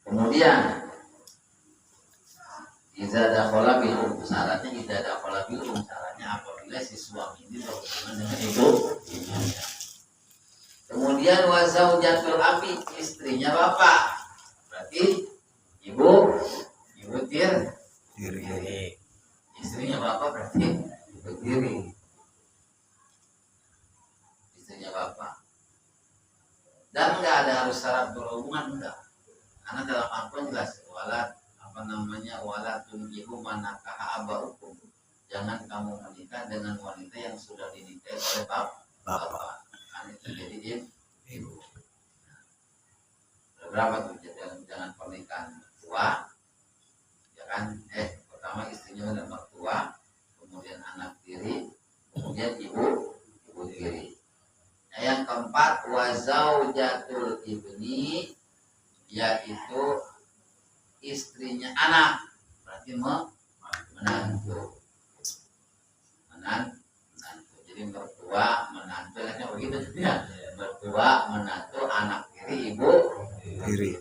Kemudian idza dakhala bil syaratnya idza dakhala bil syaratnya apabila si suami ini berhubungan dengan ibunya. Kemudian wa zaujatul abi, istrinya bapak. Berarti ibu tiri. Istrinya bapak berarti ibu tiri. Istrinya bapak. Dan enggak ada harus syarat berhubungan, enggak. Karena dalam Al-Quran jelas walat tunjihu manakaha abaukum. jangan kamu menikah dengan wanita yang sudah dinikahi oleh bapak. Kan itu jadi ibu. Berapa tuh jangan pernikahan tua, ya kan? Pertama istrinya dan mertua, kemudian anak tiri, kemudian ibu tiri. Nah, yang keempat wazaujatul ibni, yaitu istrinya anak, berarti menantu. Jadi mertua menantu, kan begitu ya. Mertua menantu, anak tiri, ibu tiri.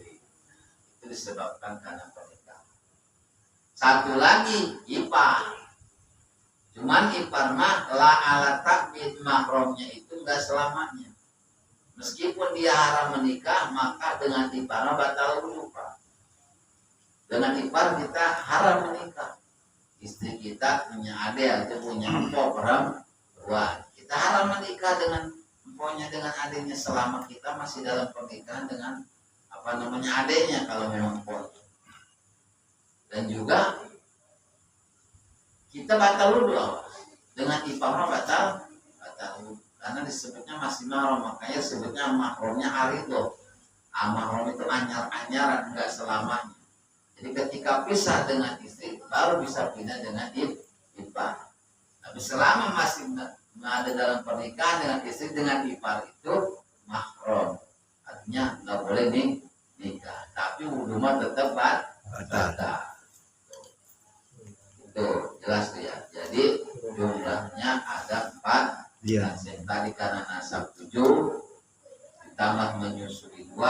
Itu disebabkan karena pernikahan. Satu lagi ipar. Cuman ipar mah la ala takbid, mahramnya itu enggak selamanya. Meskipun dia haram menikah, maka dengan ipar batal wudhu, Pak. Dengan ipar kita haram menikah. Istri kita punya adik atau punya empok perempuan, kita haram menikah dengan empoknya, dengan adiknya, selama kita masih dalam pernikahan dengan adiknya kalau memang empok. Dan juga kita batal wudhu dengan ipar batal wudhu, karena disebutnya masih mahram, makanya disebutnya mahramnya arido. Mahram itu anyar-anyaran, enggak selamanya. Jadi ketika pisah dengan istri baru bisa pindah dengan ipar. Tapi selama masih ada dalam pernikahan dengan istri dengan ipar itu mahram, artinya nggak boleh nikah. Tapi wudhu mah tetap batal. Itu jelas tuh ya. Jadi jumlahnya ada 4. Iya. Yang tadi karena nasab 7 ditambah menyusui 2,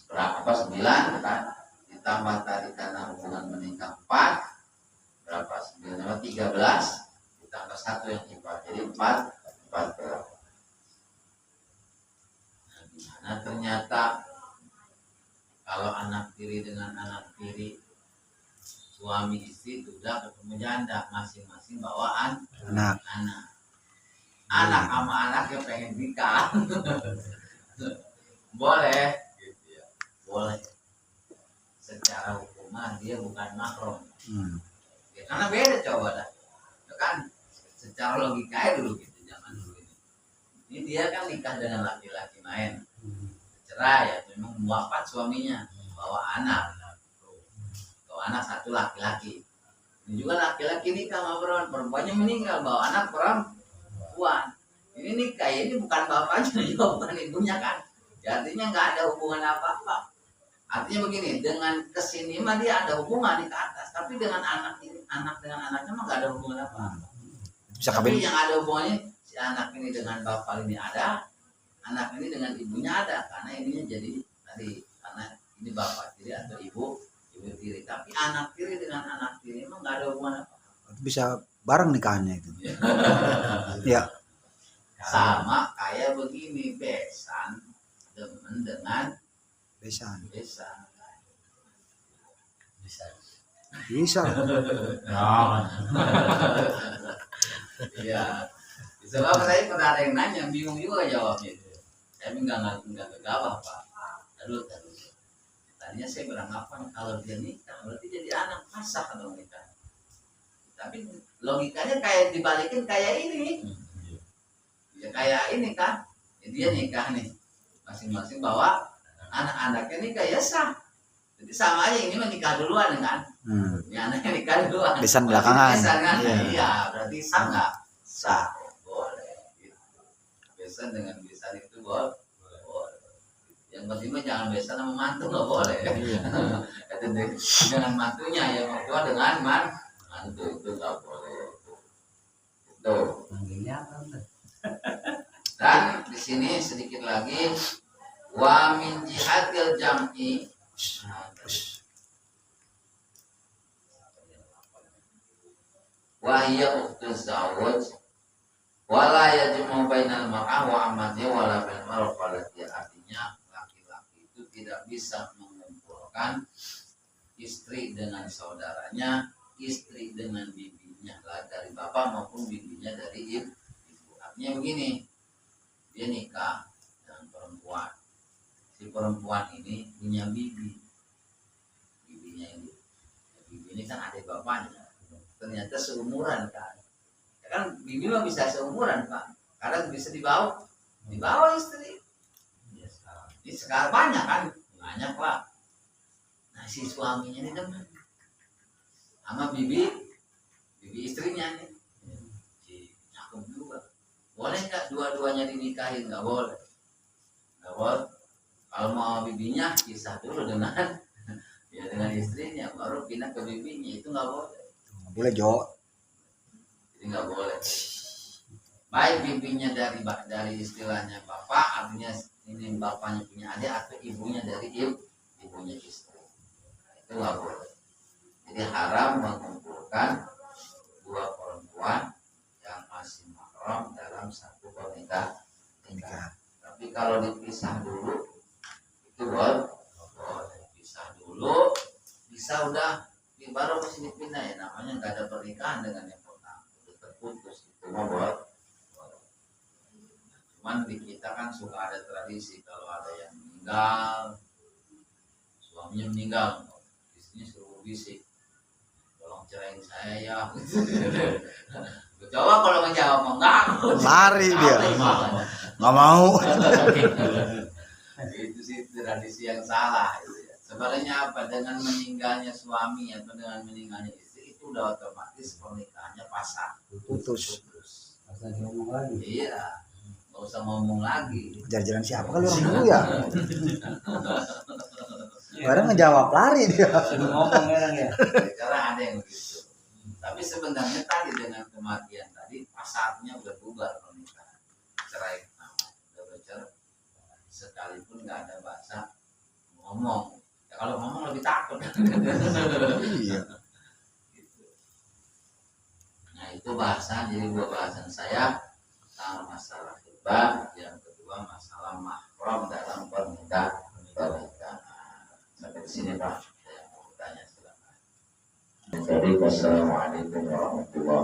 berapa 9 kan, ditambah tadi karena hubungan menikah 4, berapa 9 13, ditambah 1 yang ipar, jadi 4 berapa. Nah, gimana ternyata kalau anak tiri dengan anak tiri, suami istri sudah ketemu janda, masing-masing bawaan anak sama anak yang pengen nikah boleh gitu ya, boleh. Secara hukuman dia bukan mahram, ya, karena beda coba dah, ya kan? Secara logika dulu gitu, zaman dulu ini dia kan nikah dengan laki-laki lain, cerai ya, memang wafat suaminya, bawa anak satu laki-laki. Ini juga laki-laki nikah sama perempuannya meninggal, bawa anak perempuan. Ini nikah, ini bukan bapaknya juga bukan ibunya kan. Ya, artinya nggak ada hubungan apa-apa. Artinya begini, dengan kesini mah dia ada hubungan di ke atas, tapi dengan anak dengan anaknya mah nggak ada hubungan apa-apa. Tapi yang ada hubungannya si anak ini dengan bapak ini ada, anak ini dengan ibunya ada, karena ininya jadi tadi karena ini bapak tiri atau ibu tiri. Tapi anak tiri dengan anak tiri emang nggak ada hubungan apa. Bisa bareng nikahannya itu. Ya. Sama kayak begini, besan demen dengan Besan. bisa. Bisa. Iya. Sebab saya pernah ada yang nanya, bingung juga jawabnya itu. Saya nggak gegabah, Pak. Aduh. Tadinya saya beranggapan kalau dia nikah berarti jadi anak sah atau nikah. Tapi logikanya kayak dibalikin kayak ini. Ya kayak ini kan. Dia nikah nih. Masing-masing bawa anak-anaknya nikah ya sah. Jadi sama aja, ini menikah duluan kan. Ini anaknya nikah duluan. Besan belakangan. Besan kan? Iya. Iya, berarti sah nggak? Sah. Boleh. Gitu. Besan dengan besan itu boleh. Yang penting jangan besan sama mantu, nggak boleh. Dengan mantunya, yang mertua dengan mantu itu nggak boleh. Itu. Dan di sini sedikit lagi, wa min jihadil jam'i, wa hiya ukhtuz zawj wala yajmu bainal mar'ah wa amati wala bainal mar'ah. Artinya laki-laki itu tidak bisa mengumpulkan istri dengan saudaranya, istri dengan bibinya lah, dari bapak maupun bibinya dari ibu. Artinya begini, dia nikah dengan perempuan, si perempuan ini punya bibinya ini kan adik bapaknya, ternyata seumuran kan. Ya kan bibi mah bisa seumuran Pak, kadang bisa dibawa istri. Iya, sekarang. Ini sekarang banyak kan, banyak Pak. Nah si suaminya ini demen sama bibi istrinya nih, cakep juga. Boleh nggak dua-duanya dinikahin? Nggak boleh. Kalau mau bibinya pisah dulu dengan dengan istrinya, baru pindah ke bibinya, itu nggak boleh. Boleh Jo. Jadi nggak boleh. Baik bibinya dari istilahnya bapak, artinya ini bapaknya punya adik, atau ibunya dari ibunya istri. Nah, itu nggak boleh. Jadi haram mengumpulkan dua perempuan yang masih mahram dalam satu pernikahan. Tapi kalau dipisah dulu itu boleh pisah dulu, bisa udah baru masih dipindah ya, namanya nggak ada pernikahan dengan yang pertama, udah terputus, itu mah boleh. Cuman di kita kan suka ada tradisi kalau ada yang meninggal, suaminya meninggal, istrinya suruh bisik, tolong ceraiin saya ya. Coba kalau menjawab enggak, Lari dia. Nggak mau. Itu sih tradisi yang salah. Sebaliknya apa, dengan meninggalnya suami atau dengan meninggalnya istri itu udah otomatis pernikahannya pasang, Putus. Masa ngomong lagi. Iya, nggak usah ngomong lagi. Jalan siapa kali orang dulu ya? Kadang ngejawab lari dia. Sudah ngomong orang ya. Karena ada yang begitu. Tapi sebenarnya tadi dengan kematian tadi pasarnya udah bubar pernikahan, cerai, udah bercerai. Sekalipun nggak ada bahasa ngomong. Ya, kalau ngomong lebih takut. Iya. Gitu. Nah itu bahasan, jadi dua bahasan saya tentang masalah khitbah, yang kedua masalah mahram dalam pernikahan. Sampai di sini Pak, saya mau bertanya silakan. Jadi wassalamualaikum warahmatullahi